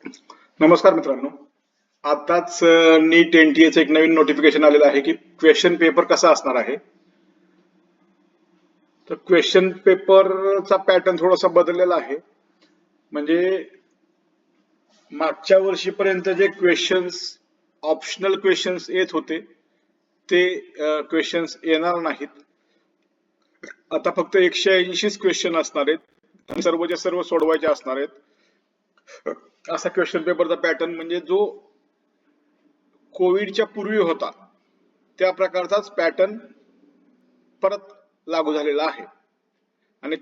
नमस्कार मित्रांनो. आताच नीट एनटीएचं एक नवीन नोटिफिकेशन आलेलं आहे की क्वेश्चन पेपर कसा असणार आहे. तर क्वेश्चन पेपरचा पॅटर्न थोडासा बदललेला आहे. म्हणजे मागच्या वर्षीपर्यंत जे क्वेश्चन्स ऑप्शनल क्वेश्चन्स येत होते ते क्वेश्चन्स येणार नाहीत. आता फक्त 180 क्वेश्चन असणार आहेत, सर्वच्या सर्व सोडवायचे असणार आहेत. असा क्वेश्चन पेपरचा पॅटर्न म्हणजे जो कोविडच्या पूर्वी होता त्या प्रकारचाच पॅटर्न परत लागू झालेला आहे. आणि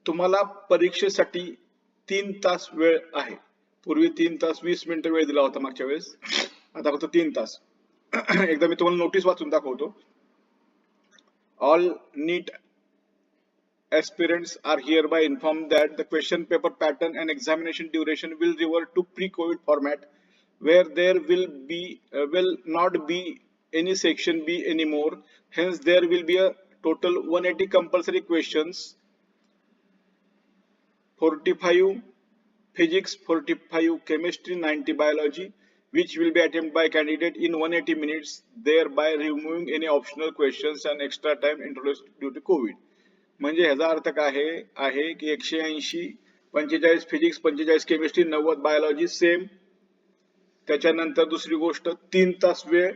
तुम्हाला परीक्षेसाठी 3 तास वेळ आहे. पूर्वी 3 तास 20 मिनिटं वेळ दिला होता मागच्या वेळेस, आता फक्त 3 तास. एकदा मी तुम्हाला नोटीस वाचून दाखवतो. All NEET aspirants are hereby informed that the question paper pattern and examination duration will revert to pre-COVID format, where there will not be any section B anymore. Hence, there will be a total 180 compulsory questions, 45 physics, 45 chemistry, 90 biology, which will be attempted by candidate in 180 minutes, thereby removing any optional questions and extra time introduced due to COVID. म्हणजे ह्याचा अर्थ काय आहे की 180, 45 physics, 45 chemistry, 90 biology same. त्याच्यानंतर दुसरी गोष्ट 3 तास वेळ.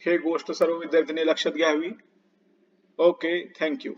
हे गोष्ट सर्व विद्यार्थ्यांनी लक्षात घ्यावी. Okay, thank you.